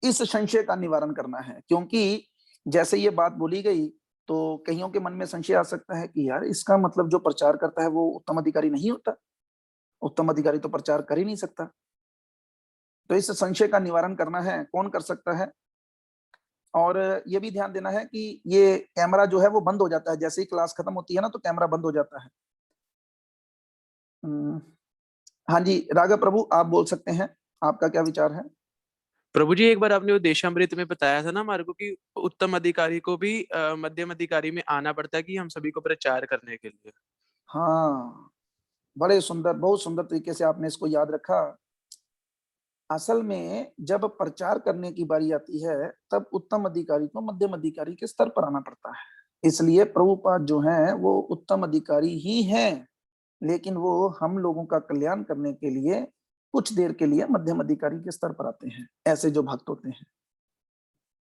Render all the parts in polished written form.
इस संशय का निवारण करना है, क्योंकि जैसे ये बात बोली गई तो कईयों के मन में संशय आ सकता है कि यार इसका मतलब जो प्रचार करता है वो उत्तम अधिकारी नहीं होता, उत्तम अधिकारी तो प्रचार कर ही नहीं सकता। तो इस संशय का निवारण करना है, कौन कर सकता है? और ये भी ध्यान देना है कि ये कैमरा जो है वो बंद हो जाता है, जैसे ही क्लास खत्म होती है ना तो कैमरा बंद हो जाता है। हाँ जी, राघव प्रभु आप बोल सकते हैं, आपका क्या विचार है? प्रभु जी, एक बार आपने वो देशामृत में बताया था ना हमारे को कि उत्तम अधिकारी को भी मध्यम अधिकारी में आना पड़ता है कि हम सभी को प्रचार करने के लिए। हाँ, बड़े सुंदर, बहुत सुंदर तरीके से आपने इसको याद रखा। असल में जब प्रचार करने की बारी आती है तब उत्तम अधिकारी को मध्यम अधिकारी के स्तर पर आना पड़ता है। इसलिए प्रभुपाद जो हैं वो उत्तम अधिकारी ही हैं, लेकिन वो हम लोगों का कल्याण करने के लिए कुछ देर के लिए मध्यम अधिकारी के स्तर पर आते हैं। ऐसे जो भक्त होते हैं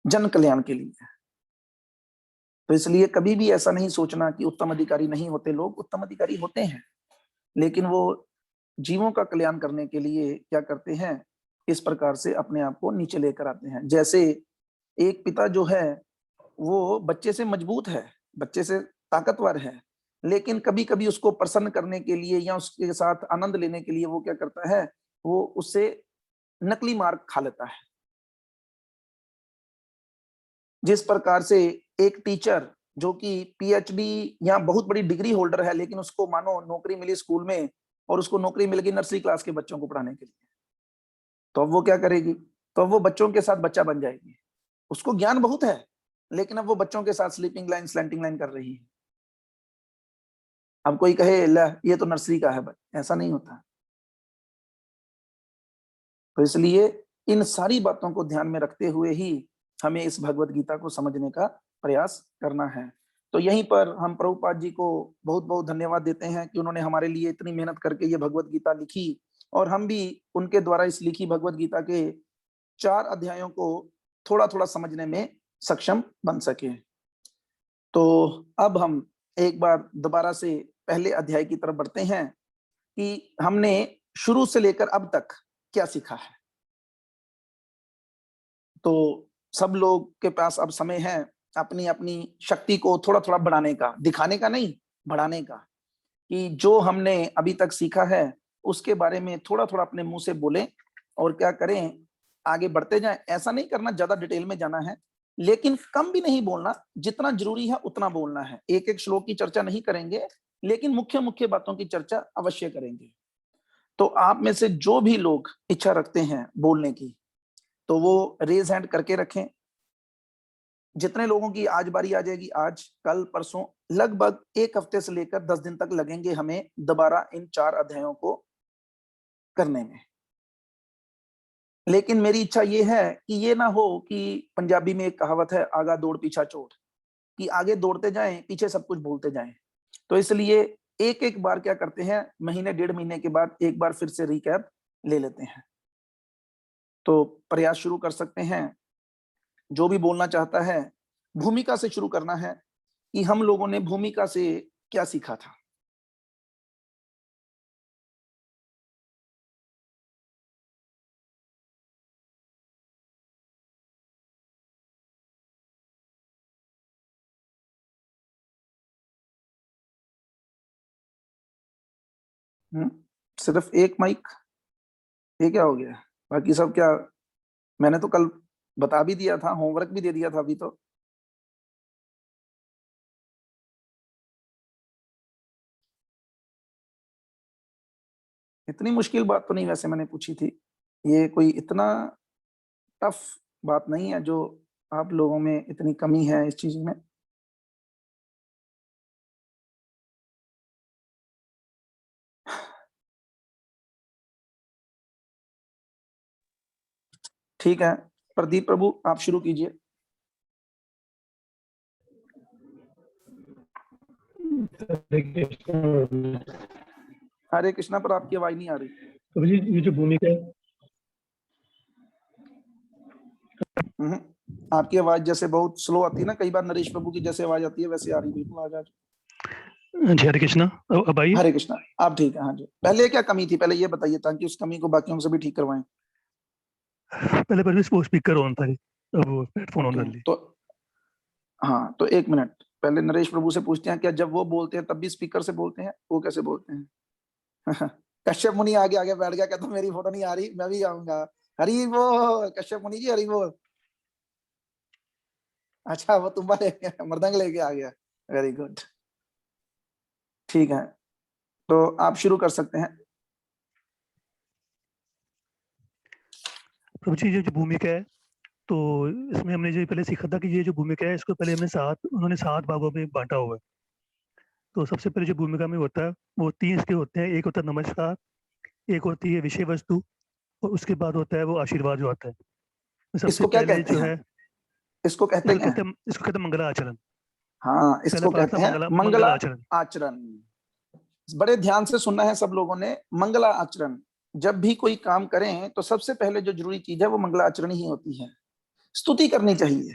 जन कल्याण के लिए। तो इसलिए कभी भी ऐसा नहीं सोचना कि उत्तम अधिकारी नहीं होते, लोग उत्तम अधिकारी होते हैं, लेकिन वो जीवों का कल्याण करने के लिए क्या करते हैं, इस प्रकार से अपने आप को नीचे लेकर आते हैं। जैसे एक पिता जो है वो बच्चे से मजबूत है, बच्चे से ताकतवर है, लेकिन कभी कभी उसको प्रसन्न करने के लिए या उसके साथ आनंद लेने के लिए वो क्या करता है, वो उससे नकली मार खा लेता है। जिस प्रकार से एक टीचर जो कि पीएचडी या बहुत बड़ी डिग्री होल्डर है, लेकिन उसको मानो नौकरी मिली स्कूल में और उसको नौकरी मिल गई नर्सरी क्लास के बच्चों को पढ़ाने के लिए, तो अब वो क्या करेगी? तो अब वो बच्चों के साथ बच्चा बन जाएगी। उसको ज्ञान बहुत है, लेकिन अब वो बच्चों के साथ स्लीपिंग लाइन स्लैंटिंग लाइन कर रही है। अब कोई कहे ला ये तो नर्सरी का है, ऐसा नहीं होता। तो इसलिए इन सारी बातों को ध्यान में रखते हुए ही हमें इस भगवत गीता को समझने का प्रयास करना है। तो यहीं पर हम प्रभुपाद जी को बहुत बहुत धन्यवाद देते हैं कि उन्होंने हमारे लिए इतनी मेहनत करके ये भगवत गीता लिखी, और हम भी उनके द्वारा इस लिखी भगवत गीता के 4 अध्यायों को थोड़ा थोड़ा समझने में सक्षम बन सके। तो अब हम एक बार दोबारा से पहले अध्याय की तरफ बढ़ते हैं कि हमने शुरू से लेकर अब तक क्या सीखा है। तो सब लोग के पास अब समय है अपनी अपनी शक्ति को थोड़ा थोड़ा बढ़ाने का, दिखाने का नहीं, बढ़ाने का, कि जो हमने अभी तक सीखा है उसके बारे में थोड़ा थोड़ा अपने मुंह से बोलें और क्या करें, आगे बढ़ते जाएं। ऐसा नहीं करना ज्यादा डिटेल में जाना है, लेकिन कम भी नहीं बोलना, जितना जरूरी है उतना बोलना है। एक एक श्लोक की चर्चा नहीं करेंगे, लेकिन मुख्य मुख्य बातों की चर्चा अवश्य करेंगे। तो आप में से जो भी लोग इच्छा रखते हैं बोलने की, तो वो रेज हैंड करके रखें। जितने लोगों की आज बारी आ जाएगी, आज कल परसों, लगभग 1 हफ्ते से लेकर 10 दिन तक लगेंगे हमें दोबारा इन 4 अध्यायों को करने में। लेकिन मेरी इच्छा ये है कि ये ना हो कि पंजाबी में एक कहावत है, आगा दौड़ पीछा छोड़, कि आगे दौड़ते जाएं पीछे सब कुछ भूलते जाएं। तो इसलिए एक एक बार क्या करते हैं, महीने 1.5 महीने के बाद एक बार फिर से रिकैप ले लेते हैं। तो प्रयास शुरू कर सकते हैं। जो भी बोलना चाहता है, भूमिका से शुरू करना है कि हम लोगों ने भूमिका से क्या सीखा था। सिर्फ एक माइक, ये क्या हो गया? बाकी सब क्या? मैंने तो कल बता भी दिया था, होमवर्क भी दे दिया था अभी तो। इतनी मुश्किल बात तो नहीं वैसे मैंने पूछी थी, ये कोई इतना टफ बात नहीं है जो आप लोगों में इतनी कमी है इस चीज में। ठीक है, प्रदीप प्रभु आप शुरू कीजिए। हरे कृष्णा, पर आपकी आवाज नहीं आ रही। तो ये जो भूमिका है, आपकी आवाज जैसे बहुत स्लो आती है ना, कई बार नरेश प्रभु की जैसे आवाज आती है वैसे आ रही, बिल्कुल आवाज। जी हरे कृष्णा, अब आइए। हरे कृष्णा, आप ठीक है? हाँ जी, पहले क्या कमी थी पहले ये बताइए, ताकि उस कमी को बाकियों से भी ठीक करवाएं। पहले पर वो स्पीकर ऑन था, अब वो हेडफोन ऑन कर ली। तो हाँ, तो एक मिनट पहले नरेश प्रभु से पूछते हैं, क्या जब वो बोलते हैं तब भी स्पीकर से बोलते हैं? वो कैसे बोलते हैं? कश्यप मुनि आगे आगे बैठ गया, कहता मेरी फोटो नहीं आ रही, मैं भी आऊंगा। हरी बोल कश्यप मुनि जी, हरी बोल। अच्छा, वो तुम्हारे मृदंग लेके आ गया, वेरी गुड, ठीक है, तो आप शुरू कर सकते हैं। प्रभु जी, ये जो भूमिका है, तो इसमें हमने जो पहले सीखा था कि ये जो भूमिका है, इसको पहले उन्होंने 7 भागों में बांटा हुआ है। तो सबसे पहले जो भूमिका में होता है वो 3 इसके होते हैं। एक होता है नमस्कार, एक होती है विषय वस्तु, और उसके बाद होता है वो आशीर्वाद जो आता है। सबसे इसको क्या पहले कहते जो हैं? है, इसको कहते क्या है? इसको कहते हैं मंगलाचरण। हाँ, पहला इसको पाठ था कहते हैं मंगला मंगलाचरण। आचरण। बड़े ध्यान से सुनना है सब लोगों ने। मंगला आचरण, जब भी कोई काम करें तो सबसे पहले जो जरूरी चीज है वो मंगला आचरण ही होती है। स्तुति करनी चाहिए।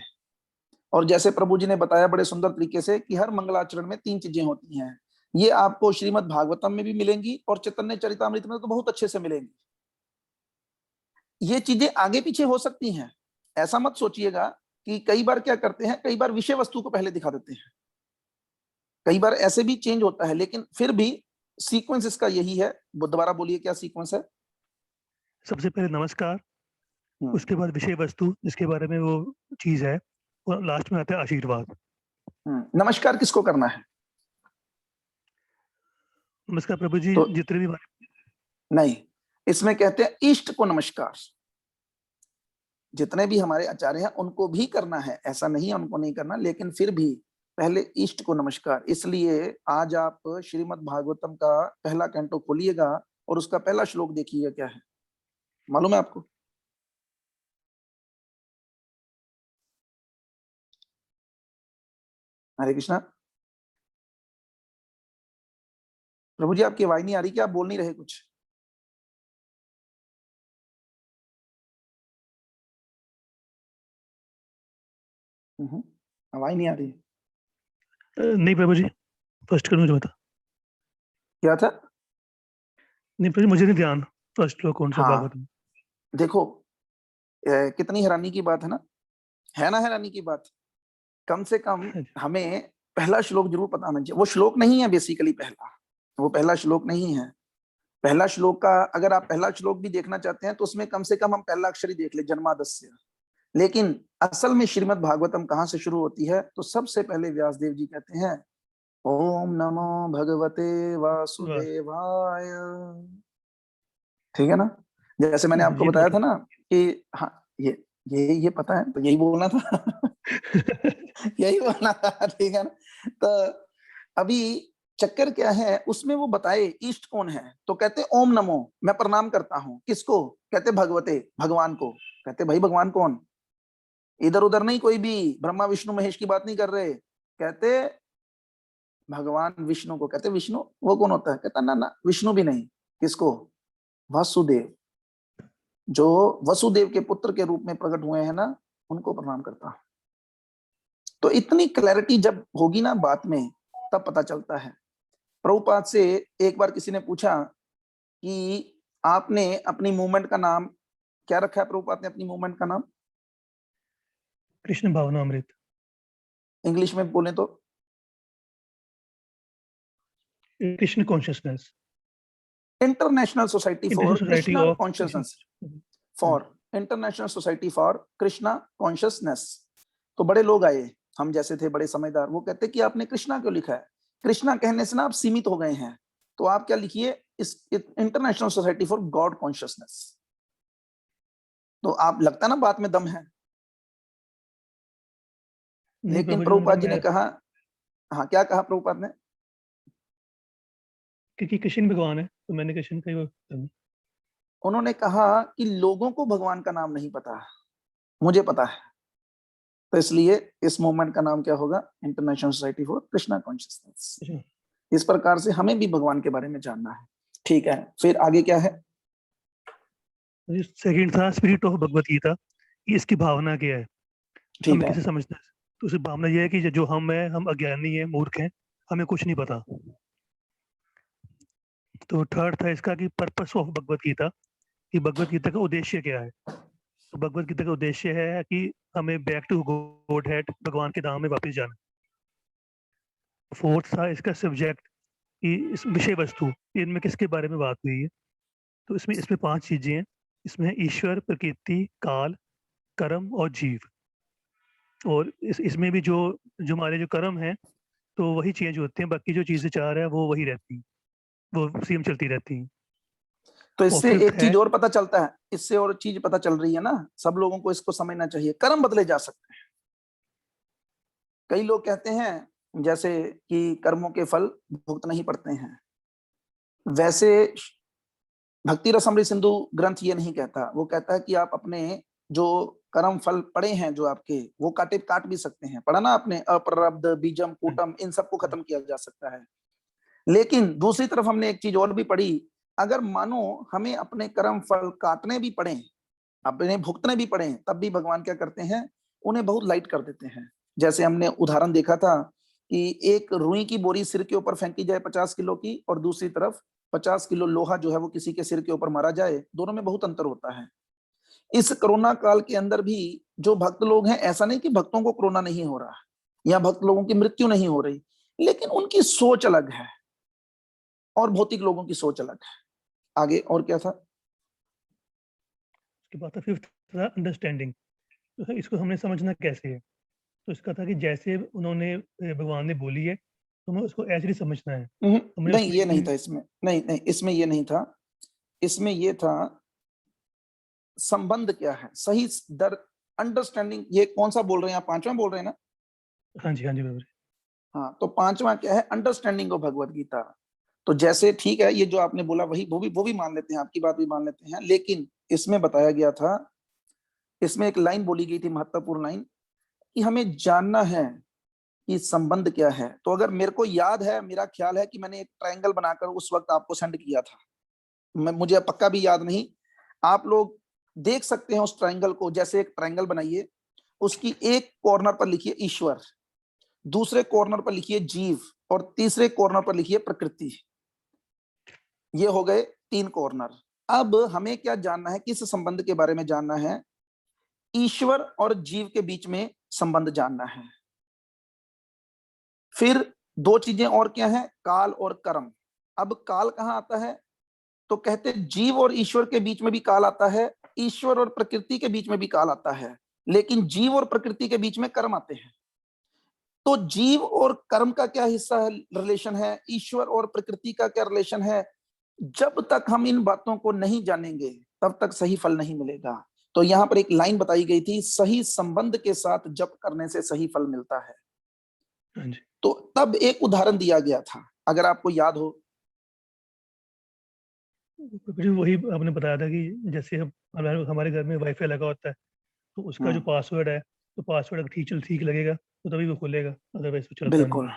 और जैसे प्रभु जी ने बताया बड़े सुंदर तरीके से कि हर मंगलाचरण में 3 चीजें होती हैं। ये आपको श्रीमद् भागवतम में भी मिलेंगी और चैतन्य चरितामृत में तो बहुत अच्छे से मिलेंगी। ये चीजें आगे पीछे हो सकती हैं, ऐसा मत सोचिएगा कि कई बार क्या करते हैं, कई बार विषय वस्तु को पहले दिखा देते हैं, कई बार ऐसे भी चेंज होता है, लेकिन फिर भी सीक्वेंस इसका यही है। दोबारा बोलिए, क्या सीक्वेंस है? सबसे पहले नमस्कार, उसके बाद विषय वस्तु जिसके बारे में वो चीज है, और लास्ट में आता है आशीर्वाद। नमस्कार किसको करना है? नमस्कार प्रभु जी, तो जितने भी नहीं, इसमें कहते हैं इष्ट को नमस्कार। जितने भी हमारे आचार्य हैं उनको भी करना है, ऐसा नहीं है उनको नहीं करना, लेकिन फिर भी पहले इष्ट को नमस्कार। इसलिए आज आप श्रीमद् भागवतम का पहला कैंटो खोलिएगा और उसका पहला श्लोक देखिएगा क्या है, मालूम है आपको? हरे कृष्णा। प्रभु जी, आपकी आवाज नहीं आ रही, क्या आप बोल नहीं रहे कुछ? आवाज नहीं आ रही। नहीं प्रभु जी, फर्स्ट कर मुझे बता। क्या था? नहीं प्रभु जी, मुझे नहीं ध्यान फर्स्ट श्लोक कौन सा हाँ, भागवत में। देखो कितनी हैरानी की बात है ना हैरानी की बात। कम से कम हमें पहला श्लोक जरूर पता होना चाहिए। वो श्लोक नहीं है बेसिकली पहला, वो पहला श्लोक नहीं है। पहला श्लोक का अगर आप पहला श्लोक भी देखना चाहते हैं तो उसमें कम से कम हम पहला अक्षर ही देख ले, जन्मादस्य। लेकिन असल में श्रीमद् भागवतम कहाँ से शुरू होती है? तो सबसे पहले व्यासदेव जी कहते हैं ओम नमो भगवते वासुदेवाय। ठीक है ना? जैसे मैंने आपको ये तो बताया था ना कि हाँ, ये पता है, तो यही बोलना था। यही बोलना था, ठीक है ना? तो अभी चक्कर क्या है उसमें, वो बताए इष्ट कौन है, तो कहते ओम नमो, मैं प्रणाम करता हूं किसको? कहते भगवते, भगवान को। कहते भाई भगवान कौन? इधर उधर नहीं, कोई भी ब्रह्मा विष्णु महेश की बात नहीं कर रहे। कहते भगवान विष्णु को। कहते विष्णु वो कौन होता है? कहता ना ना, विष्णु भी नहीं। किसको? वासुदेव, जो वसुदेव के पुत्र के रूप में प्रकट हुए हैं ना, उनको प्रणाम करता हूं। तो इतनी क्लैरिटी जब होगी ना बात में, तब पता चलता है। प्रभुपाद से एक बार किसी ने पूछा कि आपने अपनी मूवमेंट का नाम क्या रखा है? प्रभुपाद ने अपनी मूवमेंट का नाम कृष्ण भावनामृत। इंग्लिश में बोले तो Krishna consciousness. International society international for society Krishna of consciousness, for international society for Krishna consciousness. तो बड़े लोग आए, हम जैसे थे बड़े समझदार, वो कहते कि आपने कृष्णा क्यों लिखा है? कृष्णा कहने से ना आप सीमित हो गए हैं, तो आप क्या लिखिए, इस international society for God consciousness. तो आप लगता ना बात में दम है। नहीं लेकिन प्रभु जी, प्रभुपाद जी ने मैं कहा, हाँ क्या कहा प्रभुपाद ने? क्योंकि कृष्ण भगवान है तो मैंने कृष्ण का ही वो। उन्होंने कहा कि लोगों को भगवान का नाम नहीं पता, मुझे पता है। तो इसलिए इस मूवमेंट का नाम क्या होगा? International society for Krishna consciousness. इस प्रकार से हमें भी भगवान के बारे में जानना है। ठीक है, फिर आगे क्या है? सेकंड था स्पिरिट ऑफ भगवत गीता, कि इसकी भावना क्या है, ठीक हमें है, कैसे समझना है। तो उसकी भावना यह है कि जो हम है, हम अज्ञानी है, मूर्ख हैं, हमें कुछ नहीं पता। तो थर्ड था इसका कि पर्पस ऑफ भगवत गीता, कि भगवत गीता का उद्देश्य क्या है। तो भगवत गीता का उद्देश्य है कि हमें बैक टू गॉड हेड, भगवान के धाम में वापस जाना। फोर्थ था इसका सब्जेक्ट कि इस विषय वस्तु, इनमें किसके बारे में बात हुई है। तो इसमें इसमें 5 चीजें हैं। इसमें है ईश्वर, प्रकृति, काल, कर्म और जीव। और इसमें भी जो जो हमारे जो कर्म हैं तो वही चेंज होते हैं, बाकी जो चीजें 4 है वो वही रहती हैं, वो सेम चलती रहती हैं। तो और इससे फिफ्थ एक है, चीज और पता चलता है, इससे और चीज पता चल रही है ना, सब लोगों को इसको समझना चाहिए। कर्म बदले जा सकते हैं। कई लोग कहते हैं जैसे कि कर्मों के फल भुगतना ही पड़ते हैं, वैसे भक्ति रसमृत सिंधु ग्रंथ ये नहीं कहता। वो कहता है कि आप अपने जो कर्म फल पड़े हैं जो आपके, वो काट भी सकते हैं। पढ़ा ना आपने, अप्रब्ध, बीजम, कूटम, इन सबको खत्म किया जा सकता है। लेकिन दूसरी तरफ हमने एक चीज और भी पढ़ी, अगर मानो हमें अपने कर्म फल काटने भी पड़े, अपने भुगतने भी पड़े, तब भी भगवान क्या करते हैं, उन्हें बहुत लाइट कर देते हैं। जैसे हमने उदाहरण देखा था कि एक रुई की बोरी सिर के ऊपर फेंकी जाए 50 किलो की, और दूसरी तरफ 50 किलो लोहा जो है वो किसी के सिर के ऊपर मारा जाए, दोनों में बहुत अंतर होता है। इस कोरोना काल के अंदर भी जो भक्त लोग हैं, ऐसा नहीं कि भक्तों को कोरोना नहीं हो रहा या भक्त लोगों की मृत्यु नहीं हो रही, लेकिन उनकी सोच अलग है और भौतिक लोगों की सोच अलग है। आगे और क्या था? उसके बाद फिफ्थ था अंडरस्टैंडिंग। तो इसको हमने समझना कैसे है। तो इसका था कि जैसे उन्होंने भगवान ने बोली है तो हमें उसको ऐसे ही समझना है। हमने नहीं, उसमें ये नहीं था इसमें, नहीं नहीं, इसमें ये नहीं था। इसमें ये था संबंध क्या है, सही दर, अंडरस्टैंडिंग। ये कौन सा बोल रहे हैं आप, 5वां बोल रहे हैं ना? हाँ जी बराबर। हाँ, तो 5वां क्या है, अंडरस्टैंडिंग ऑफ भगवत गीता। तो जैसे ठीक है, ये जो आपने बोला वही, वो भी मान लेते हैं, आपकी बात भी मान लेते हैं, लेकिन इसमें बताया गया था, इसमें एक लाइन बोली गई थी, महत्वपूर्ण लाइन, कि हमें जानना है कि संबंध क्या है। तो अगर मेरे को याद है, मेरा ख्याल है कि मैंने एक ट्रायंगल बनाकर उस वक्त आपको सेंड किया था, मुझे पक्का भी याद नहीं, आप लोग देख सकते हैं उस ट्रायंगल को। जैसे एक ट्रायंगल बनाइए, उसकी एक कॉर्नर पर लिखिए ईश्वर, दूसरे कॉर्नर पर लिखिए जीव, और तीसरे कॉर्नर पर लिखिए प्रकृति। ये हो गए 3 कॉर्नर। अब हमें क्या जानना है, किस संबंध के बारे में जानना है? ईश्वर और जीव के बीच में संबंध जानना है। फिर 2 चीजें और क्या है, काल और कर्म। अब काल कहां आता है? तो कहते जीव और ईश्वर के बीच में भी काल आता है, ईश्वर और प्रकृति के बीच में भी काल आता है, लेकिन जीव और प्रकृति के बीच में कर्म आते हैं। तो जीव और कर्म का क्या हिस्सा है, रिलेशन है, ईश्वर और प्रकृति का क्या रिलेशन है, जब तक हम इन बातों को नहीं जानेंगे तब तक सही फल नहीं मिलेगा। तो यहां पर एक लाइन बताई गई थी, सही संबंध के साथ जप करने से सही फल मिलता है। हाँ जी। तो तब एक उदाहरण दिया गया था, अगर आपको याद हो। फिर वही आपने बताया था कि जैसे हम हमारे घर में वाईफाई लगा होता है तो उसका जो पासवर्ड है, तो पासवर्ड अगर ठीक लगेगा तो तभी वो खुलेगा, अदरवाइज वो चलता नहीं। बिल्कुल।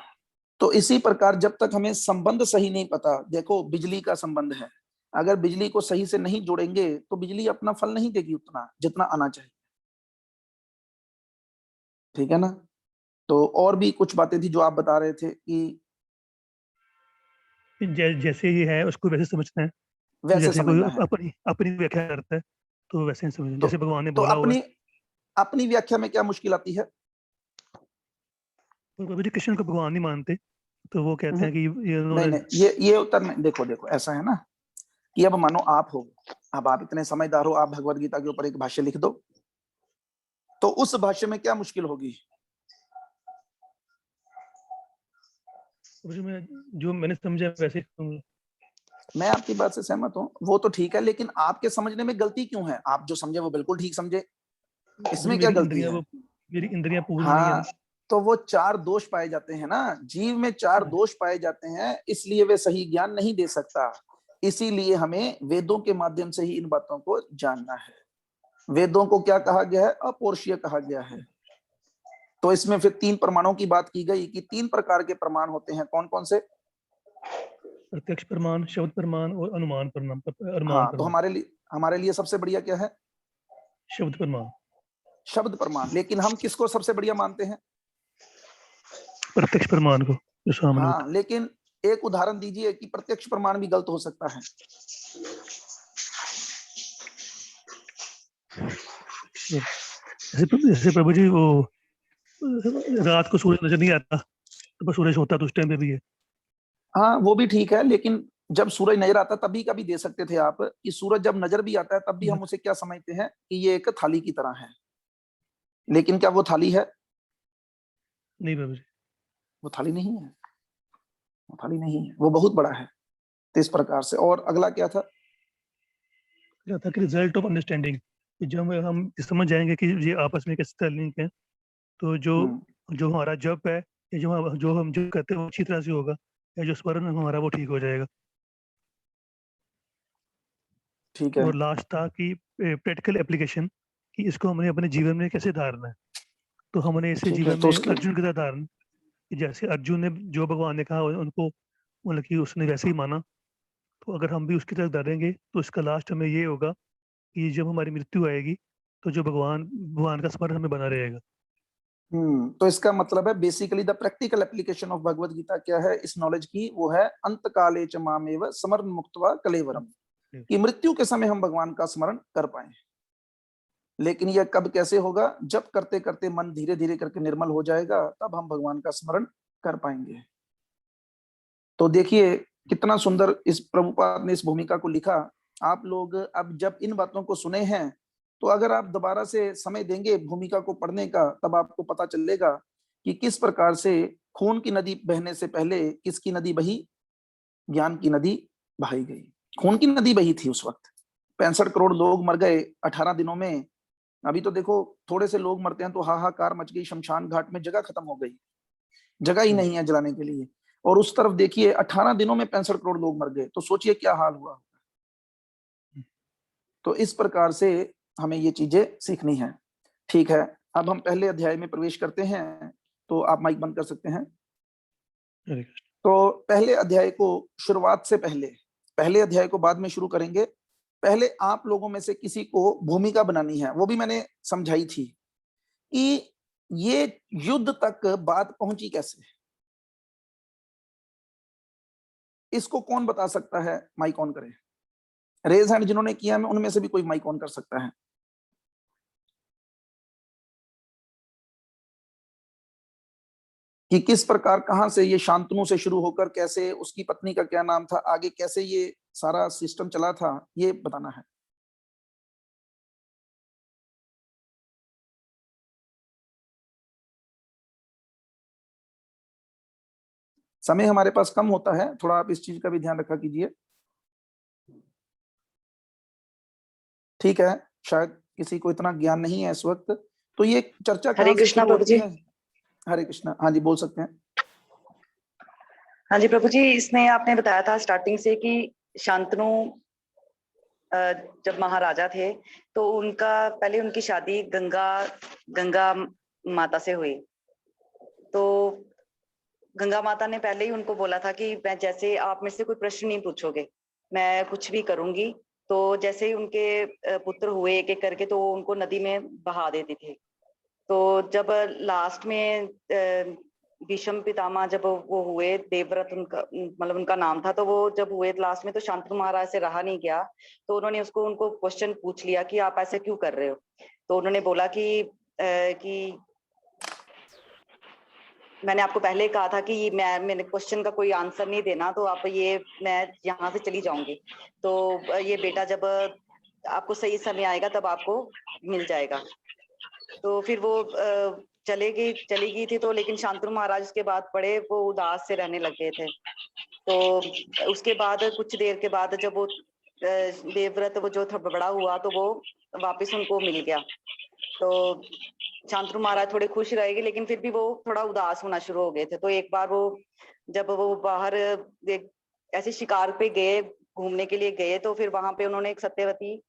तो इसी प्रकार जब तक हमें संबंध सही नहीं पता, देखो बिजली का संबंध है, अगर बिजली को सही से नहीं जोड़ेंगे तो बिजली अपना फल नहीं देगी उतना जितना आना चाहिए। ठीक है ना? तो और भी कुछ बातें थी जो आप बता रहे थे कि जैसे ये है उसको वैसे समझना है। तो वैसे जैसे कोई समझना है। अपनी अपनी व्याख्या करता है तो वैसे नहीं समझना, तो जैसे भगवान ने तो बोला हुआ है। अपनी अपनी व्याख्या में क्या मुश्किल आती है? और कभी कृष्ण को भगवान नहीं मानते तो वो कहते हम्म, हैं कि ये नहीं उन्होंने। नहीं, ये उत्तर नहीं। देखो देखो, ऐसा है ना कि अब मानो आप हो, अब आप इतने समझदार हो, आप भगवत गीता के ऊपर एक भाष्य लिख दो, तो उस भाष्य में क्या मुश्किल होगी? जो मैंने समझा वैसे ही कहूंगा। मैं आपकी बात से सहमत हूँ, वो तो ठीक है, लेकिन आपके समझने में गलती क्यों है? आप जो समझे वो बिल्कुल ठीक समझे, मुझे इसमें क्या गलती है? मेरी इंद्रियां पूर्ण नहीं है हाँ, ना। तो वो 4 दोष पाए जाते हैं ना, जीव में 4 दोष पाए जाते हैं, इसलिए वे सही ज्ञान नहीं दे सकता। इसीलिए हमें वेदों के माध्यम से ही इन बातों को जानना है। वेदों को क्या कहा गया है? अपौरुषीय कहा गया है। तो इसमें फिर 3 प्रमाणों की बात की गई कि 3 प्रकार के प्रमाण होते हैं, कौन कौन से? प्रत्यक्ष प्रमाण, शब्द प्रमाण और अनुमान हाँ, तो प्रमाण। हमारे लिए सबसे बढ़िया क्या है? शब्द प्रमाण। शब्द प्रमाण। लेकिन हम किसको सबसे बढ़िया मानते हैं? प्रत्यक्ष प्रमाण को जो सामने हाँ, होता लेकिन एक उदाहरण दीजिए कि प्रत्यक्ष प्रमाण भी गलत हो सकता है। जैसे प्रभु जी वो रात को सूरज नजर नहीं आता तो बस सूरज होता तो उस टाइम पे भी है। हाँ, वो भी ठीक है, लेकिन जब सूरज नजर आता तभी का भी दे सकते थे आप, कि सूरज जब नजर भी आता है तब भी हम उसे क्या समझते हैं कि ये एक थाली की तरह है, लेकिन क्या वो थाली है? नहीं प्रभु जी। वो थाली नहीं है, वो थाली नहीं है, वो बहुत बड़ा है। तो इस प्रकार से, और अगला क्या था? क्या था कि रिजल्ट ऑफ अंडरस्टैंडिंग, जब हम समझ जाएंगे कि ये आपस में कैसे लिंक है, तो जो जो हमारा जप है या जो हम जो करते हैं वो अच्छी तरह से होगा, या जो स्मरण हमारा वो ठीक हो जाएगा। ठीक है। और लास्ट था कि प्रैक्टिकल एप्लीकेशन, कि इसको हमने अपने जीवन में कैसे धारना है। तो हमने इसे ठीक है, जीवन तो में उसके अर्जुन की तरह धारना, कि जैसे अर्जुन ने जो भगवान ने कहा उनको, मतलब कि उसने वैसे ही माना। तो अगर हम भी उसकी तरफ धारेंगे तो इसका लास्ट हमें ये होगा कि जब हमारी मृत्यु आएगी तो जो भगवान भगवान का स्मरण हमें बना रहेगा। तो इसका मतलब है basically the practical application of Bhagavad Gita क्या है इस नॉलेज की, वो है अंत काले च मामेव स्मरण मुक्त्वा कलेवरम, कि मृत्यु के समय हम भगवान का स्मरण कर पाए। लेकिन यह कब कैसे होगा? जब करते करते मन धीरे धीरे करके निर्मल हो जाएगा, तब हम भगवान का स्मरण कर पाएंगे। तो देखिए कितना सुंदर इस प्रभुपाद ने इस भूमिका को लिखा। आप लोग अब जब इन बातों को सुने हैं, तो अगर आप दोबारा से समय देंगे भूमिका को पढ़ने का, तब आपको पता चलेगा कि किस प्रकार से खून की नदी बहने से पहले किसकी नदी बही? ज्ञान की नदी बहाई गई। खून की नदी बही थी उस वक्त। 65 करोड़ लोग मर गए 18 दिनों में। अभी तो देखो थोड़े से लोग मरते हैं तो हाहाकार मच गई, शमशान घाट में जगह खत्म हो गई, जगह ही नहीं है जलाने के लिए। और उस तरफ देखिए 18 दिनों में 65 करोड़ लोग मर गए, तो सोचिए क्या हाल हुआ। तो इस प्रकार से हमें ये चीजें सीखनी है। ठीक है, अब हम पहले अध्याय में प्रवेश करते हैं, तो आप माइक बंद कर सकते हैं। हरे कृष्ण। तो पहले अध्याय को शुरुआत से पहले, पहले अध्याय को बाद में शुरू करेंगे, पहले आप लोगों में से किसी को भूमिका बनानी है, वो भी मैंने समझाई थी कि ये युद्ध तक बात पहुंची कैसे। इसको कौन बता सकता है? माइक ऑन करें, रेज हैंड जिन्होंने किया है उनमें से भी कोई माइक ऑन कर सकता है। कि किस प्रकार कहां से ये शांतनु से शुरू होकर कैसे उसकी पत्नी का क्या नाम था, आगे कैसे ये सारा सिस्टम चला था, ये बताना है। समय हमारे पास कम होता है, थोड़ा आप इस चीज का भी ध्यान रखा कीजिए। ठीक है, शायद किसी को इतना ज्ञान नहीं है इस वक्त, तो ये चर्चा हरे कहां से कृष्णा शुरू प्रभु होती जी। है? हरे कृष्णा, हाँ जी बोल सकते हैं। हाँ जी प्रभु जी, इसमें आपने बताया था स्टार्टिंग से कि शांतनु जब महाराजा थे तो उनका पहले उनकी शादी गंगा माता से हुई। तो गंगा माता ने पहले ही उनको बोला था कि मैं जैसे आप मेरे से कोई प्रश्न नहीं पूछोगे, मैं कुछ भी करूंगी। तो जैसे ही उनके पुत्र हुए एक एक करके, तो उनको नदी में बहा देती थी। तो जब लास्ट में भीष्म पितामह जब वो हुए, देवव्रत उनका मतलब उनका नाम था, तो वो जब हुए लास्ट में, तो शांतनु महाराज से रहा नहीं गया। तो उन्होंने उनको क्वेश्चन पूछ लिया कि आप ऐसे क्यों कर रहे हो। तो उन्होंने बोला कि मैंने आपको पहले कहा था कि मैंने क्वेश्चन का कोई आंसर नहीं देना, तो आप मैं यहाँ से चली जाऊंगी। तो ये बेटा जब आपको सही समय आएगा तब आपको मिल जाएगा। तो फिर वो चली गई थी। तो लेकिन शांतनु महाराज उसके बाद बड़े वो उदास से रहने लग गए थे। तो उसके बाद कुछ देर के बाद जब वो देवव्रत वो जो था बड़ा हुआ, तो वो वापस उनको मिल गया। तो शांतनु महाराज थोड़े खुश रहेंगे, लेकिन फिर भी वो थोड़ा उदास होना शुरू हो गए थे। तो एक बार वो जब वो बाहर ऐसे शिकार पे गए, घूमने के लिए गए, तो फिर वहां पे उन्होंने एक सत्यवती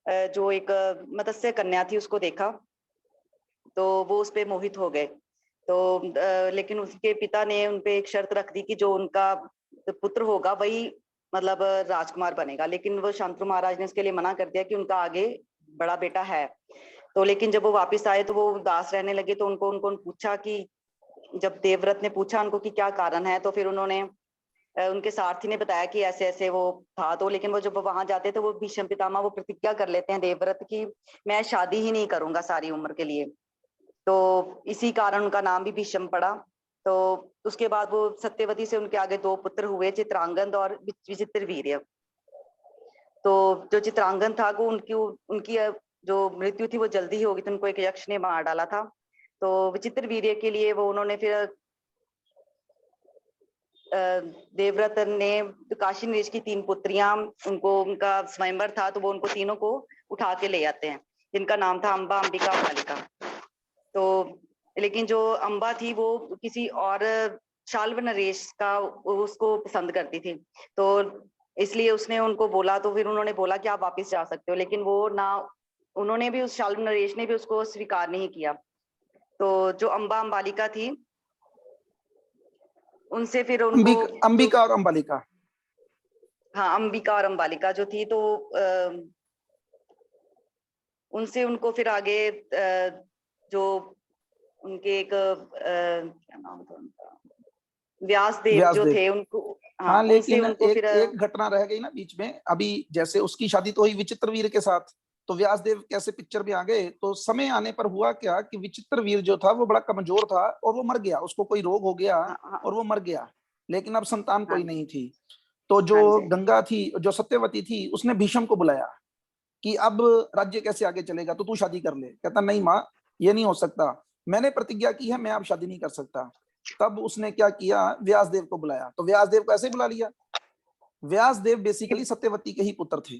जो एक मत्स्य कन्या थी उसको देखा। तो वो उस पे मोहित हो गए। तो लेकिन उसके पिता ने उनपे एक शर्त रख दी कि जो उनका पुत्र होगा वही मतलब राजकुमार बनेगा। लेकिन वो शांतनु महाराज ने उसके लिए मना कर दिया कि उनका आगे बड़ा बेटा है। तो लेकिन जब वो वापस आए तो वो उदास रहने लगे। तो उनको पूछा कि जब देवव्रत ने पूछा उनको कि क्या कारण है, तो फिर उन्होंने उनके सारथी ने बताया कि ऐसे ऐसे वो था। तो लेकिन वो जब वहां जाते तो वो भीष्म पितामह वो प्रतिज्ञा कर लेते हैं देवव्रत की मैं शादी ही नहीं करूंगा सारी उम्र के लिए। तो इसी कारण उनका नाम भी भीष्म पड़ा। तो उसके बाद वो सत्यवती से उनके आगे 2 पुत्र हुए, चित्रांगद और विचित्रवीर्य। तो जो चित्रांगन था वो उनकी जो मृत्यु थी वो जल्दी ही होगी, तो उनको एक यक्ष ने मार डाला था। तो विचित्रवीर्य के लिए वो उन्होंने फिर देवव्रत ने काशी नरेश की 3 पुत्रियां, उनको उनका स्वयंवर था तो वो उनको तीनों को उठा के ले आते हैं, जिनका नाम था अम्बा, अंबिका, बालिका। तो लेकिन जो अम्बा थी वो किसी और शाल्व नरेश का उसको पसंद करती थी, तो इसलिए उसने उनको बोला, तो फिर उन्होंने बोला कि आप वापस जा सकते हो, लेकिन वो ना, उन्होंने भी उस शाल्व नरेश ने भी उसको स्वीकार नहीं किया। तो जो अम्बा अंबालिका थी उनसे फिर उनको अंबिका और अंबालिका, हाँ अंबिका और अंबालिका जो थी, तो उनसे उनको फिर आगे जो उनके एक क्या नाम था उनका, व्यासदेव जो थे उनको, हाँ उनसे लेकिन उनको फिर एक घटना रह गई ना बीच में। अभी जैसे उसकी शादी तो हुई विचित्रवीर के साथ, तो व्यासदेव कैसे पिक्चर में आ गए, तो समय आने पर हुआ क्या कि विचित्रवीर जो था वो बड़ा कमजोर था और वो मर गया, उसको कोई रोग हो गया और वो मर गया, लेकिन अब संतान कोई नहीं थी। तो जो गंगा थी, जो सत्यवती थी, उसने भीष्म को बुलाया कि अब राज्य कैसे आगे चलेगा, तो तू शादी कर ले। कहता नहीं माँ, ये नहीं हो सकता, मैंने प्रतिज्ञा की है, मैं अब शादी नहीं कर सकता। तब उसने क्या किया, व्यासदेव को बुलाया। तो व्यासदेव को ऐसे बुला लिया। व्यासदेव बेसिकली सत्यवती के ही पुत्र थे।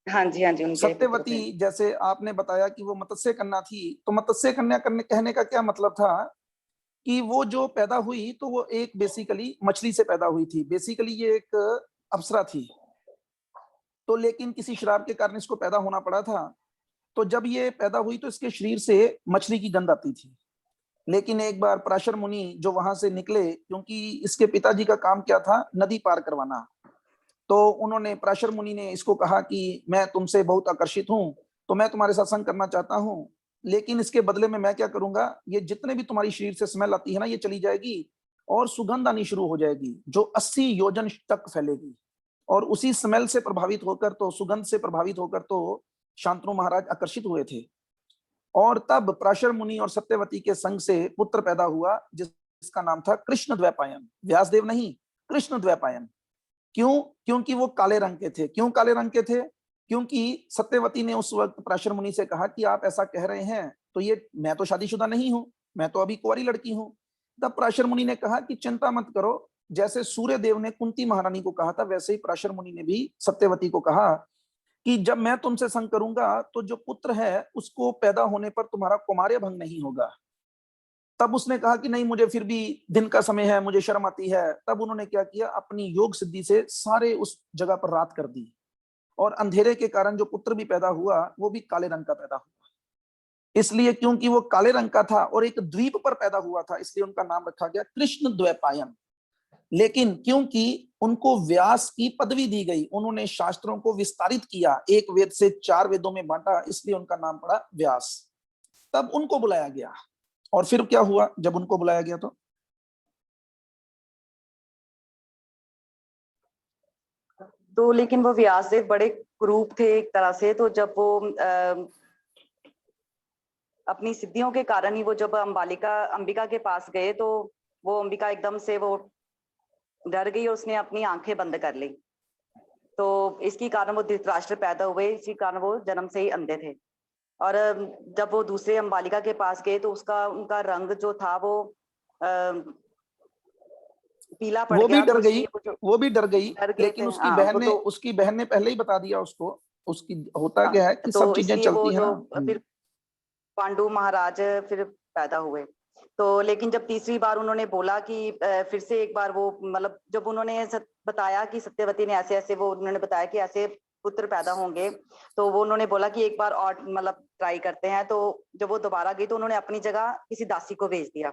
हाँ जी उनके पुत्र थे। सत्यवती, जैसे आपने बताया कि वो मत्स्य कन्या थी, तो मत्स्य कन्या कहने का क्या मतलब था कि वो जो पैदा हुई तो वो एक बेसिकली मछली से पैदा हुई थी, बेसिकली ये एक अप्सरा थी। तो लेकिन किसी श्राप के कारण इसको पैदा होना पड़ा था। तो जब ये पैदा हुई तो इसके शरीर से मछली की गंध आती थी। लेकिन एक बार पराशर मुनि जो वहां से निकले, क्योंकि इसके पिताजी का काम क्या था, नदी पार करवाना, तो उन्होंने, पराशर मुनि ने इसको कहा कि मैं तुमसे बहुत आकर्षित हूं, तो मैं तुम्हारे साथ संग करना चाहता हूं, लेकिन इसके बदले में मैं क्या करूंगा, ये जितने भी तुम्हारी शरीर से स्मेल आती है ना, ये चली जाएगी और सुगंध आनी शुरू हो जाएगी जो 80 योजन तक फैलेगी। और उसी स्मेल से प्रभावित होकर, तो सुगंध से प्रभावित होकर तो शांतनु महाराज आकर्षित हुए थे। और तब पराशर मुनि और सत्यवती के संग से पुत्र पैदा हुआ जिसका नाम था कृष्ण द्वैपायन। व्यासदेव नहीं, कृष्ण द्वैपायन। क्यों? क्योंकि वो काले रंग के थे। क्यों काले रंग के थे? क्योंकि सत्यवती ने उस वक्त पराशर मुनि से कहा कि आप ऐसा कह रहे हैं तो ये, मैं तो शादीशुदा नहीं हूं, मैं तो अभी कुंवारी लड़की हूं। तब पराशर मुनि ने कहा कि चिंता मत करो, जैसे सूर्य देव ने कुंती महारानी को कहा था, वैसे ही पराशर मुनि ने भी सत्यवती को कहा कि जब मैं तुमसे संग करूंगा तो जो पुत्र है उसको पैदा होने पर तुम्हारा कुमार्य भंग नहीं होगा। तब उसने कहा कि नहीं, मुझे फिर भी दिन का समय है, मुझे शर्म आती है। तब उन्होंने क्या किया, अपनी योग सिद्धि से सारे उस जगह पर रात कर दी, और अंधेरे के कारण जो पुत्र भी पैदा हुआ वो भी काले रंग का पैदा हुआ। इसलिए क्योंकि वो काले रंग का था और एक द्वीप पर पैदा हुआ था, इसलिए उनका नाम रखा गया कृष्ण द्वैपायन। लेकिन क्योंकि उनको व्यास की पदवी दी गई, उन्होंने शास्त्रों को विस्तारित किया, एक वेद से 4 वेदों में बांटा, इसलिए उनका नाम पड़ा व्यास। तब उनको बुलाया गया। और फिर क्या हुआ जब उनको बुलाया गया तो लेकिन वो व्यासदेव बड़े क्रूप थे एक तरह से। तो जब वो अपनी सिद्धियों के कारण ही वो जब अंबिका के पास गए, तो वो अंबिका एकदम से वो डर गई और उसने अपनी आंखें बंद कर ली। तो इसके कारण वो धृतराष्ट्र पैदा हुए, इसी कारण वो जन्म से ही अंधे थे। और जब वो दूसरे अंबालिका के पास गए तो उनका रंग जो था वो पीला पड़ वो गया। भी डर तो गई, वो भी डर गई, लेकिन उसकी बहन ने, उसकी बहन ने पहले ही बता दिया उसको। उसकी होता क्या है कि सब चीजें चलती है ना। फिर पांडु महाराज फिर पैदा हुए। तो लेकिन जब तीसरी बार उन्होंने बोला कि फिर से एक बार वो, मतलब जब उन्होंने बताया कि सत्यवती ने ऐसे ऐसे, वो उन्होंने बताया कि ऐसे पुत्र पैदा होंगे, तो वो उन्होंने बोला कि एक बार और मतलब ट्राई करते हैं। तो जब वो दोबारा गई तो उन्होंने अपनी जगह किसी दासी को भेज दिया।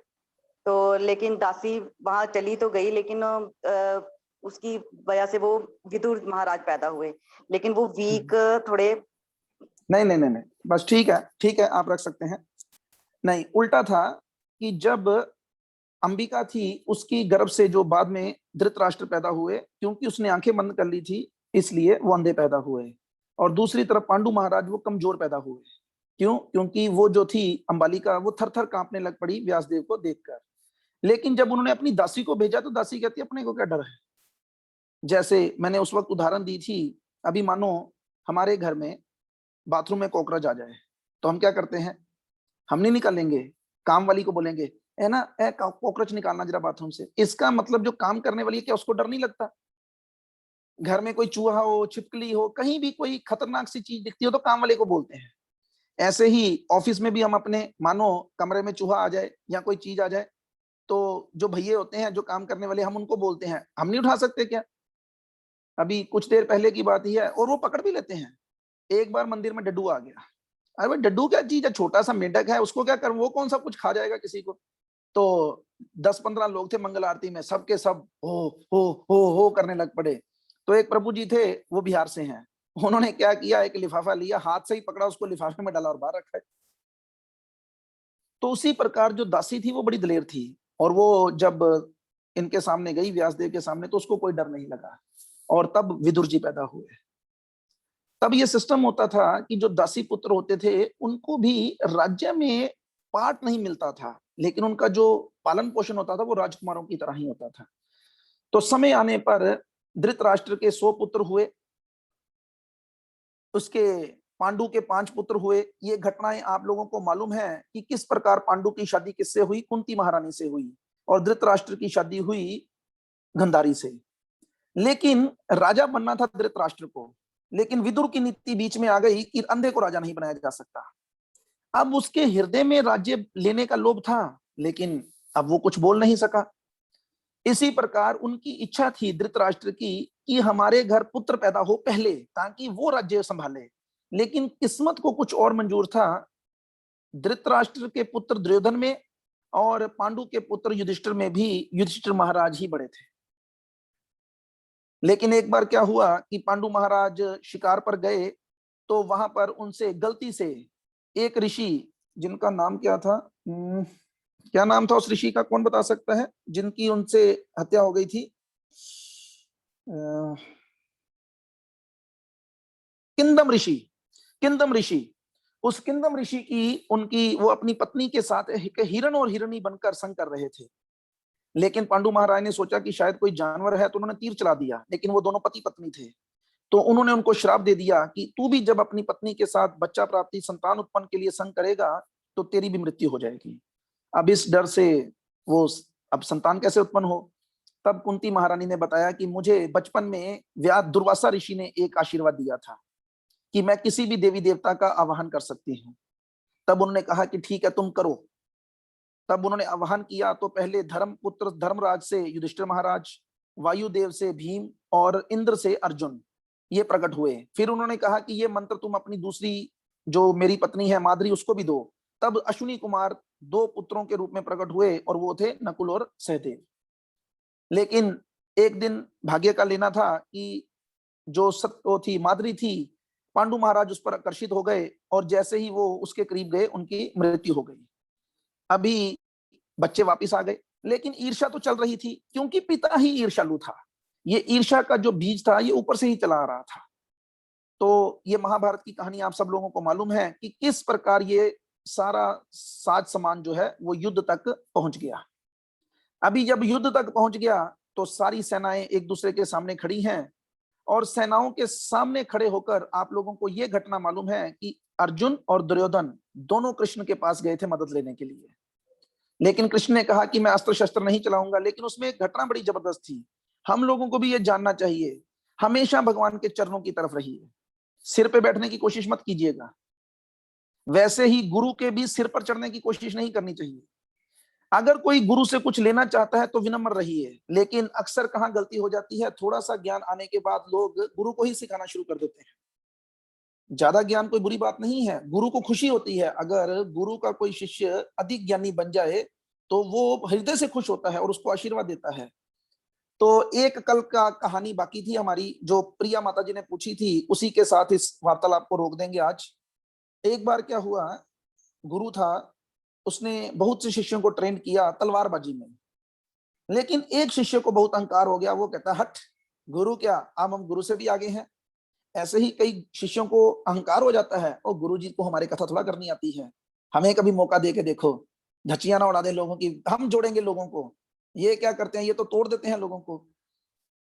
तो लेकिन दासी वहां चली तो गई, लेकिन उसकी वजह से वो विदुर महाराज पैदा हुए, लेकिन वो वीक थोड़े। नहीं, बस ठीक है, आप रख सकते हैं। नहीं, उल्टा था कि जब अंबिका थी, उसकी गर्भ से जो बाद में धृतराष्ट्र पैदा हुए, क्योंकि उसने आंखें बंद कर ली थी इसलिए वो अंधे पैदा हुए। और दूसरी तरफ पांडु महाराज वो कमजोर पैदा हुए। क्यों? क्योंकि वो जो थी अंबालिका, वो थर थर कांपने लग पड़ी व्यासदेव को देखकर। लेकिन जब उन्होंने अपनी दासी को भेजा तो दासी कहती अपने को क्या डर है। जैसे मैंने उस वक्त उदाहरण दी थी, अभी मानो हमारे घर में बाथरूम में कॉकरोच आ जाए तो हम क्या करते हैं? हम नहीं निकालेंगे, काम वाली को बोलेंगे है ना, कॉकरोच निकालना जरा बाथरूम से। इसका मतलब जो काम करने वाली है, क्या उसको डर नहीं लगता? घर में कोई चूहा हो, छिपकली हो, कहीं भी कोई खतरनाक सी चीज दिखती हो तो काम वाले को बोलते हैं। ऐसे ही ऑफिस में भी हम अपने, मानो कमरे में चूहा आ जाए या कोई चीज आ जाए तो जो भैये होते हैं, जो काम करने वाले, हम उनको बोलते हैं। हम नहीं उठा सकते क्या? अभी कुछ देर पहले की बात ही है, और वो पकड़ भी लेते हैं। एक बार मंदिर में डड्डू आ गया। अरे भाई डड्डू क्या चीज है, छोटा सा मेंढक है, उसको क्या कर, वो कौन सा कुछ खा जाएगा किसी को। तो 10-15 लोग थे मंगल आरती में, सबके सब हो करने लग पड़े। तो एक प्रभु जी थे, वो बिहार से हैं, उन्होंने क्या किया, एक लिफाफा लिया, हाथ से ही पकड़ा, उसको लिफाफे में डाला और बाहर रखा है। तो उसी प्रकार जो दासी थी वो बड़ी दलेर थी, और वो जब इनके सामने गई, व्यासदेव के सामने, तो उसको कोई डर नहीं लगा, और तब विदुर जी पैदा हुए। तब ये सिस्टम होता था कि जो दासी पुत्र होते थे उनको भी राज्य में पार्ट नहीं मिलता था, लेकिन उनका जो पालन पोषण होता था वो राजकुमारों की तरह ही होता था। तो समय आने पर धृतराष्ट्र के 100 पुत्र हुए, उसके पांडु के 5 पुत्र हुए। ये घटनाएं आप लोगों को मालूम है कि किस प्रकार पांडु की शादी किससे हुई? कुंती महारानी से हुई, और धृतराष्ट्र की शादी हुई गंधारी से। लेकिन राजा बनना था धृतराष्ट्र को, लेकिन विदुर की नीति बीच में आ गई कि अंधे को राजा नहीं बनाया जा सकता। अब उसके हृदय में राज्य लेने का लोभ था, लेकिन अब वो कुछ बोल नहीं सका। इसी प्रकार उनकी इच्छा थी धृतराष्ट्र की कि हमारे घर पुत्र पैदा हो पहले, ताकि वो राज्य संभाले। लेकिन किस्मत को कुछ और मंजूर था। धृतराष्ट्र के पुत्र दुर्योधन में और पांडु के पुत्र युधिष्ठिर में भी युधिष्ठिर महाराज ही बड़े थे। लेकिन एक बार क्या हुआ कि पांडु महाराज शिकार पर गए, तो वहां पर उनसे गलती से एक ऋषि, जिनका नाम क्या था, क्या नाम था उस ऋषि का, कौन बता सकता है, जिनकी उनसे हत्या हो गई थी? किंदम ऋषि। किंदम ऋषि, उस किंदम ऋषि की, उनकी, वो अपनी पत्नी के साथ हिरण और हिरणी बनकर संग कर रहे थे। लेकिन पांडु महाराज ने सोचा कि शायद कोई जानवर है, तो उन्होंने तीर चला दिया। लेकिन वो दोनों पति पत्नी थे, तो उन्होंने उनको श्राप दे दिया कि तू भी जब अपनी पत्नी के साथ बच्चा प्राप्ति, संतान उत्पन्न के लिए संग करेगा तो तेरी भी मृत्यु हो जाएगी। अब इस डर से वो, अब संतान कैसे उत्पन्न हो? तब कुंती महारानी ने बताया कि मुझे बचपन में व्यास दुर्वासा ऋषि ने एक आशीर्वाद दिया था कि मैं किसी भी देवी देवता का आवाहन कर सकती हूँ। तब उन्होंने कहा कि ठीक है तुम करो। तब उन्होंने आवाहन किया तो पहले धर्मपुत्र धर्मराज से युधिष्ठिर महाराज, वायुदेव से भीम और इंद्र से अर्जुन, ये प्रकट हुए। फिर उन्होंने कहा कि ये मंत्र तुम अपनी दूसरी जो मेरी पत्नी है माद्री, उसको भी दो। तब अश्विनी कुमार 2 पुत्रों के रूप में प्रकट हुए, और वो थे नकुल और सहदेव। लेकिन एक दिन भाग्य का लेना था कि जो वो थी माद्री थी, पांडु महाराज उस पर आकर्षित हो गए, और जैसे ही वो उसके करीब गए उनकी मृत्यु हो गई। अभी बच्चे वापिस आ गए, लेकिन ईर्ष्या तो चल रही थी, क्योंकि पिता ही ईर्ष्यालु था। ये ईर्ष्या का जो बीज था ये ऊपर से ही चला आ रहा था। तो ये महाभारत की कहानी आप सब लोगों को मालूम है कि किस प्रकार ये सारा साज सामान जो है वो युद्ध तक पहुंच गया। अभी जब युद्ध तक पहुंच गया तो सारी सेनाएं एक दूसरे के सामने खड़ी हैं, और सेनाओं के सामने खड़े होकर आप लोगों को यह घटना मालूम है कि अर्जुन और दुर्योधन दोनों कृष्ण के पास गए थे मदद लेने के लिए। लेकिन कृष्ण ने कहा कि मैं अस्त्र शस्त्र नहीं चलाऊंगा। लेकिन उसमें एक घटना बड़ी जबरदस्त थी। हम लोगों को भी यह जानना चाहिए, हमेशा भगवान के चरणों की तरफ रहिए, सिर पे बैठने की कोशिश मत कीजिएगा। वैसे ही गुरु के भी सिर पर चढ़ने की कोशिश नहीं करनी चाहिए। अगर कोई गुरु से कुछ लेना चाहता है तो विनम्र रहिए। लेकिन अक्सर कहां गलती हो जाती है, थोड़ा सा ज्ञान आने के बाद लोग गुरु को ही सिखाना शुरू कर देते हैं। ज्यादा ज्ञान कोई बुरी बात नहीं है, गुरु को खुशी होती है। अगर गुरु का कोई शिष्य अधिक ज्ञानी बन जाए तो वो हृदय से खुश होता है और उसको आशीर्वाद देता है। तो एक कल का कहानी बाकी थी हमारी, जो प्रिया माता जी ने पूछी थी, उसी के साथ इस वार्तालाप को रोक देंगे आज। एक बार क्या हुआ, गुरु था, उसने बहुत से शिष्यों को ट्रेन किया तलवारबाजी में। लेकिन एक शिष्य को बहुत अहंकार हो गया, वो कहता हट, गुरु क्या, अब हम गुरु से भी आगे हैं। ऐसे ही कई शिष्यों को अहंकार हो जाता है, और गुरु जी को हमारी कथा थोड़ा करनी आती है, हमें कभी मौका दे के देखो, धचियां ना उड़ा दे लोगों की, हम जोड़ेंगे लोगों को, ये क्या करते हैं, ये तो तोड़ देते हैं लोगों को।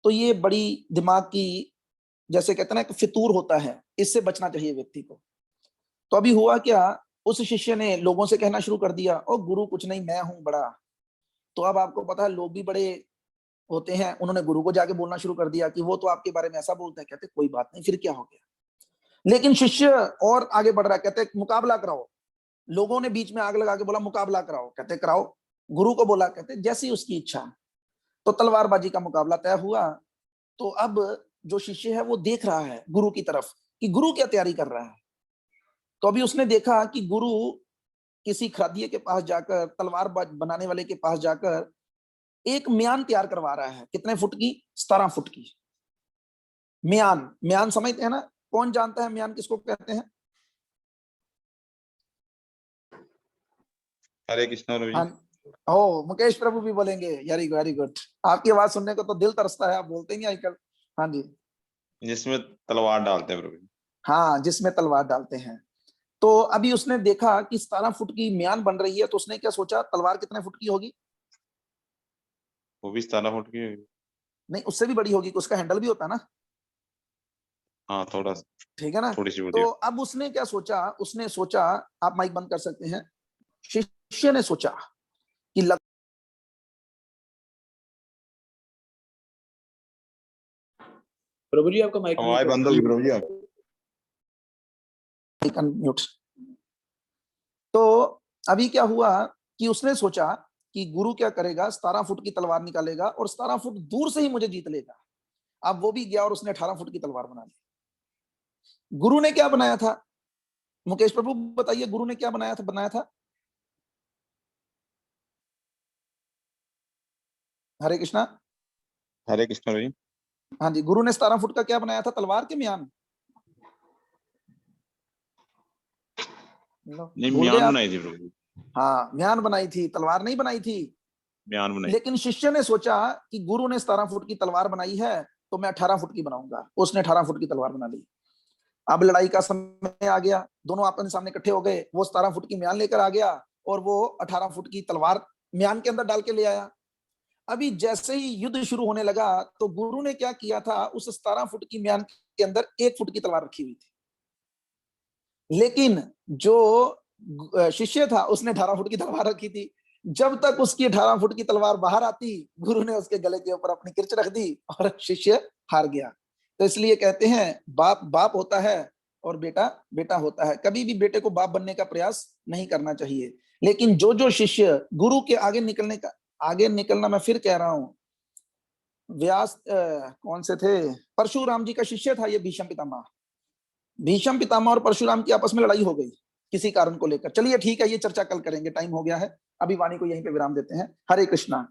तो ये बड़ी दिमाग की, जैसे कहते हैं ना, एक फितूर होता है, इससे बचना चाहिए व्यक्ति को। तो अभी हुआ क्या, उस शिष्य ने लोगों से कहना शुरू कर दिया, ओ गुरु कुछ नहीं, मैं हूं बड़ा। तो अब आपको पता है लोग भी बड़े होते हैं, उन्होंने गुरु को जाके बोलना शुरू कर दिया कि वो तो आपके बारे में ऐसा बोलते हैं। कहते कोई बात नहीं, फिर क्या हो गया। लेकिन शिष्य और आगे बढ़ रहा है, कहते मुकाबला कराओ। लोगों ने बीच में आग लगा के बोला मुकाबला कराओ, कहते कराओ। गुरु को बोला, कहते जैसी उसकी इच्छा। तो तलवारबाजी का मुकाबला तय हुआ। तो अब जो शिष्य है वो देख रहा है गुरु की तरफ कि गुरु क्या तैयारी कर रहा है। तो अभी उसने देखा कि गुरु किसी खरादिये के पास जाकर, तलवार बनाने वाले के पास जाकर एक म्यान तैयार करवा रहा है। कितने फुट की? 17 फुट की म्यान। म्यान समझते हैं ना? कौन जानता है म्यान किसको कहते हैं? हरे कृष्णा प्रभु जी। हाँ, ओ मुकेश प्रभु भी बोलेंगे, वेरी गुड। आपकी आवाज सुनने को तो दिल तरसता है, आप बोलते ही नहीं आजकल। हाँ जी। जिसमें तलवार डालते हैं प्रभु जी। हाँ, जिसमें तलवार डालते हैं। तो अभी उसने देखा कि 17 फुट की म्यान बन रही है, तो उसने क्या सोचा, तलवार कितने फुट की होगी? वो भी 17 फुट की होगी। नहीं, उससे भी बड़ी होगी, उसका हैंडल भी होता है ना। हाँ, थोड़ा ठीक है ना। थोड़ी सी बड़ी। तो अब उसने क्या सोचा, उसने सोचा, आप माइक बंद कर सकते हैं। शिष्य ने सोचा कि प्रभु जी आपका माइक आवाज बंद होगी प्रभु जी आप। म्यूट। तो अभी क्या हुआ कि उसने सोचा कि गुरु क्या करेगा, 17 फुट की तलवार निकालेगा और 17 फुट दूर से ही मुझे जीत लेगा। अब वो भी गया और उसने 18 फुट की तलवार बना ली। गुरु ने क्या बनाया था? मुकेश प्रभु बताइए, गुरु ने क्या बनाया था? हरे कृष्णा। हरे कृष्णा प्रभु जी। हाँ जी, गुरु ने 17 फुट का क्या बनाया था? तलवार के म्यान? नहीं, भूल गए म्यान आप? बनाई थी प्रभु जी। हाँ, म्यान बनाई थी, तलवार नहीं बनाई थी। म्यान बनाई। लेकिन शिष्य ने सोचा कि गुरु ने 17 फुट की तलवार बनाई है, तो मैं 18 फुट की बनाऊंगा। उसने 18 फुट की तलवार बना ली। अब लड़ाई का समय आ गया, दोनों आपस सामने इकट्ठे हो गए। वो 17 फुट की म्यान लेकर आ गया और वो 18 फुट की तलवार म्यान के अंदर डाल के ले आया। अभी जैसे ही युद्ध शुरू होने लगा, तो गुरु ने क्या किया था, उस 17 फुट की म्यान के अंदर 1 फुट की तलवार रखी हुई थी। लेकिन जो शिष्य था, उसने 18 फुट की तलवार रखी थी। जब तक उसकी 18 फुट की तलवार बाहर आती, गुरु ने उसके गले के ऊपर अपनी किर्च रख दी और शिष्य हार गया। तो इसलिए कहते हैं, बाप बाप होता है और बेटा बेटा होता है। कभी भी बेटे को बाप बनने का प्रयास नहीं करना चाहिए। लेकिन जो शिष्य गुरु के आगे निकलना, मैं फिर कह रहा हूं, व्यास कौन से थे, परशुराम जी का शिष्य था ये भीष्म पितामह। भीष्म पितामह और परशुराम की आपस में लड़ाई हो गई किसी कारण को लेकर। चलिए ठीक है, ये चर्चा कल करेंगे, टाइम हो गया है। अभी वाणी को यहीं पे विराम देते हैं। हरे कृष्णा।